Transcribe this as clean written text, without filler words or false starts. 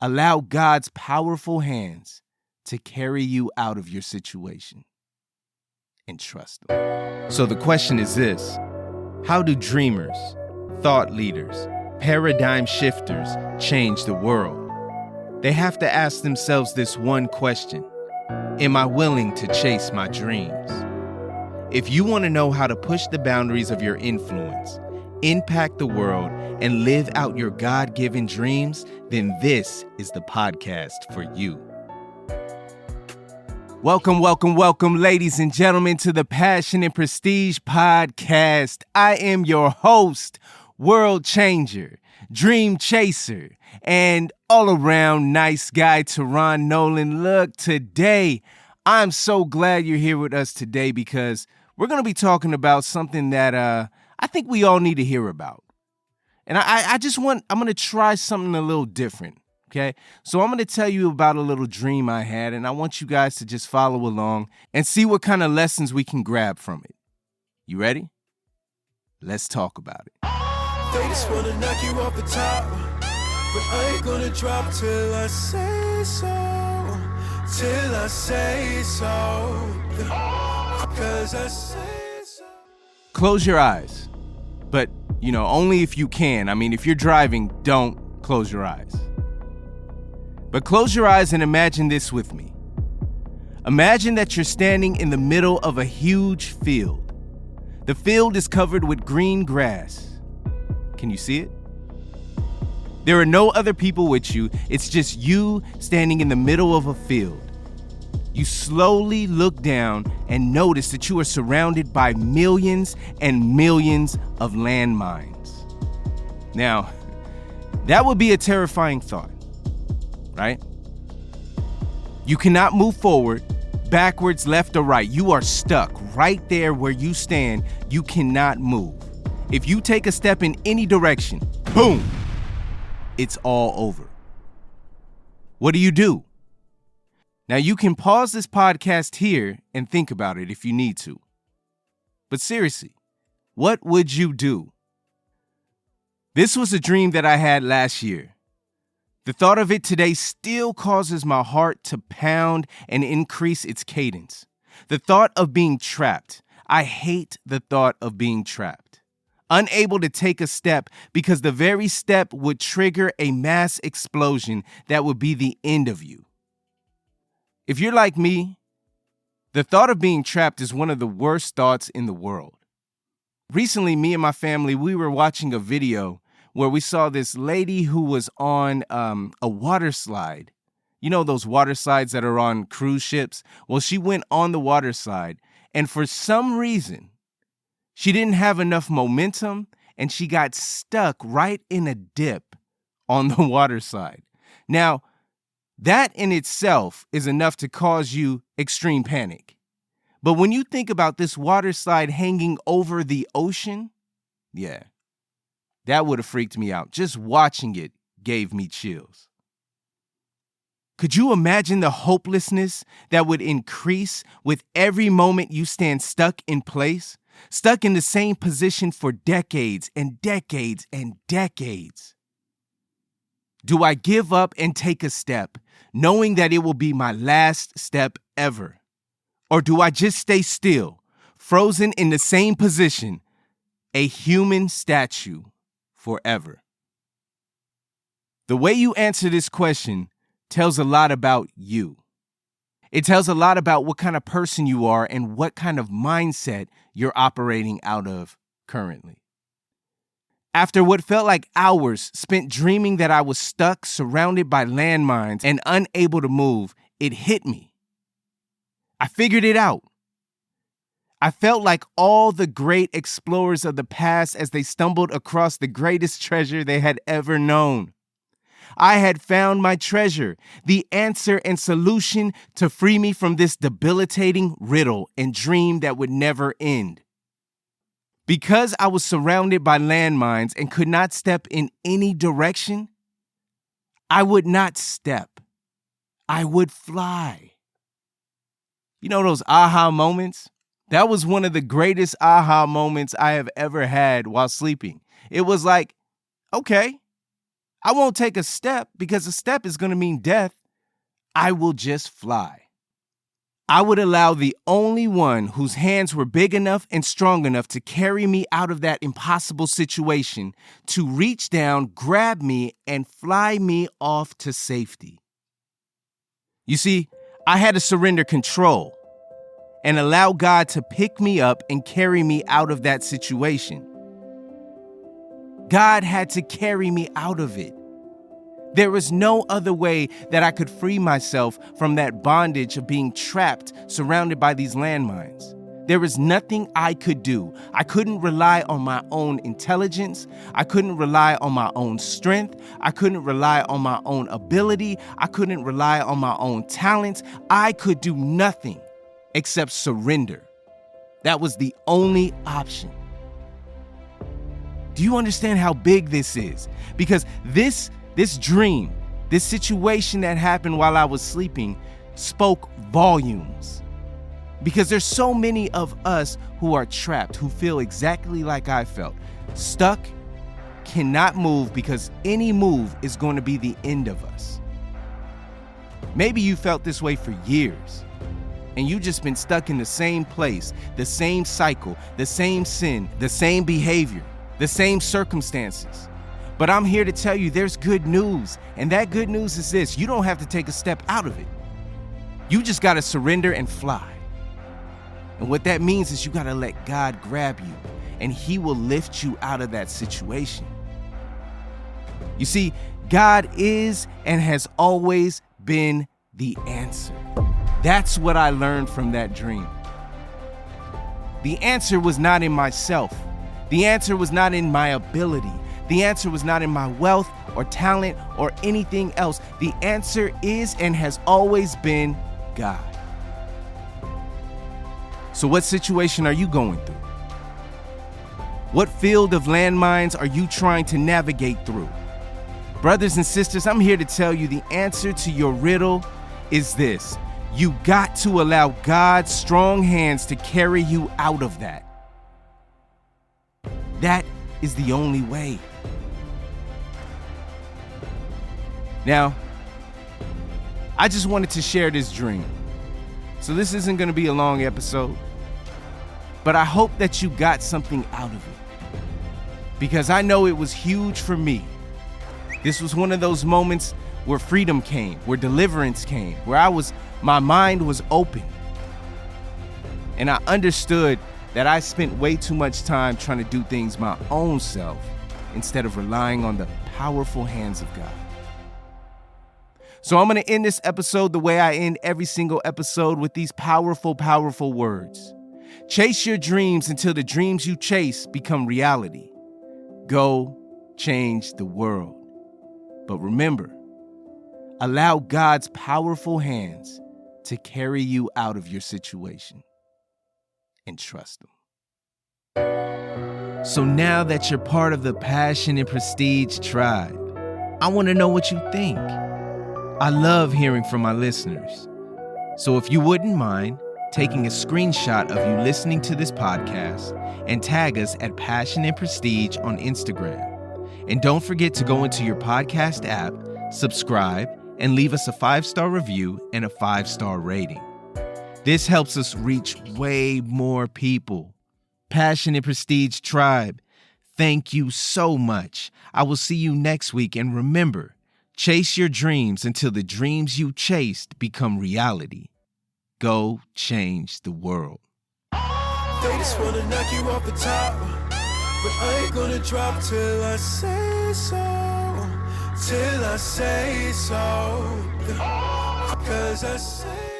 Allow God's powerful hands to carry you out of your situation. And trust Him. So the question is this: how do dreamers, thought leaders, paradigm shifters change the world? They have to ask themselves this one question: am I willing to chase my dreams? If you want to know how to push the boundaries of your influence, impact the world, and live out your God-given dreams, then this is the podcast for you. Welcome, ladies and gentlemen, to the Passion and Prestige podcast. I am your host, world changer, dream chaser, and all-around nice guy, Teron Nolan. Look, today, I'm so glad you're here with us today because we're going to be talking about something that I think we all need to hear about. And I'm going to try something a little different, okay? So I'm going to tell you about a little dream I had, and I want you guys to just follow along and see what kind of lessons we can grab from it. You ready? Let's talk about it. They just want to knock you off the top, but I ain't going to drop till I say so, till I say so, 'cause I say so. Close your eyes, but, only if you can. I mean, if you're driving, don't close your eyes. But close your eyes and imagine this with me. Imagine that you're standing in the middle of a huge field. The field is covered with green grass. Can you see it? There are no other people with you. It's just you standing in the middle of a field. You slowly look down and notice that you are surrounded by millions and millions of landmines. Now, that would be a terrifying thought, right? You cannot move forward, backwards, left, or right. You are stuck right there where you stand. You cannot move. If you take a step in any direction, boom, it's all over. What do you do? Now, you can pause this podcast here and think about it if you need to. But seriously, what would you do? This was a dream that I had last year. The thought of it today still causes my heart to pound and increase its cadence. The thought of being trapped. I hate the thought of being trapped. Unable to take a step because the very step would trigger a mass explosion that would be the end of you. If you're like me, the thought of being trapped is one of the worst thoughts in the world. Recently, me and my family, we were watching a video where we saw this lady who was on a water slide. You know those water slides that are on cruise ships? Well, she went on the water slide, and for some reason, she didn't have enough momentum, and she got stuck right in a dip on the water slide. Now, that in itself is enough to cause you extreme panic. But when you think about this water slide hanging over the ocean, yeah, that would have freaked me out. Just watching it gave me chills. Could you imagine the hopelessness that would increase with every moment you stand stuck in place, stuck in the same position for decades and decades and decades? Do I give up and take a step, knowing that it will be my last step ever? Or do I just stay still, frozen in the same position, a human statue forever? The way you answer this question tells a lot about you. It tells a lot about what kind of person you are and what kind of mindset you're operating out of currently. After what felt like hours spent dreaming that I was stuck, surrounded by landmines, and unable to move, it hit me. I figured it out. I felt like all the great explorers of the past as they stumbled across the greatest treasure they had ever known. I had found my treasure, the answer and solution to free me from this debilitating riddle and dream that would never end. Because I was surrounded by landmines and could not step in any direction, I would not step. I would fly. You know those aha moments? That was one of the greatest aha moments I have ever had while sleeping. It was like, okay, I won't take a step because a step is going to mean death. I will just fly. I would allow the only one whose hands were big enough and strong enough to carry me out of that impossible situation to reach down, grab me, and fly me off to safety. You see, I had to surrender control and allow God to pick me up and carry me out of that situation. God had to carry me out of it. There was no other way that I could free myself from that bondage of being trapped, surrounded by these landmines. There was nothing I could do. I couldn't rely on my own intelligence. I couldn't rely on my own strength. I couldn't rely on my own ability. I couldn't rely on my own talents. I could do nothing except surrender. That was the only option. Do you understand how big this is? Because this dream, this situation that happened while I was sleeping, spoke volumes. Because there's so many of us who are trapped, who feel exactly like I felt. Stuck, cannot move because any move is going to be the end of us. Maybe you felt this way for years, and you just been stuck in the same place, the same cycle, the same sin, the same behavior, the same circumstances. But I'm here to tell you there's good news. And that good news is this: you don't have to take a step out of it. You just got to surrender and fly. And what that means is you got to let God grab you, and he will lift you out of that situation. You see, God is and has always been the answer. That's what I learned from that dream. The answer was not in myself. The answer was not in my ability. The answer was not in my wealth or talent or anything else. The answer is and has always been God. So what situation are you going through? What field of landmines are you trying to navigate through? Brothers and sisters, I'm here to tell you the answer to your riddle is this: you got to allow God's strong hands to carry you out of that. That is the only way. Now, I just wanted to share this dream. So this isn't going to be a long episode, but I hope that you got something out of it, because I know it was huge for me. This was one of those moments where freedom came, where deliverance came, where my mind was open. And I understood that I spent way too much time trying to do things my own self instead of relying on the powerful hands of God. So I'm going to end this episode the way I end every single episode, with these powerful, powerful words. Chase your dreams until the dreams you chase become reality. Go change the world. But remember, allow God's powerful hands to carry you out of your situation, and trust Him. So now that you're part of the Passion and Prestige tribe, I want to know what you think. I love hearing from my listeners. So if you wouldn't mind taking a screenshot of you listening to this podcast and tag us at Passion and Prestige on Instagram. And don't forget to go into your podcast app, subscribe, and leave us a 5-star review and a 5-star rating. This helps us reach way more people. Passion and Prestige tribe, thank you so much. I will see you next week, and remember, chase your dreams until the dreams you chased become reality. Go change the world. They just wanna knock you off the top, but I ain't gonna drop till I say so. Till I say so. 'Cause I say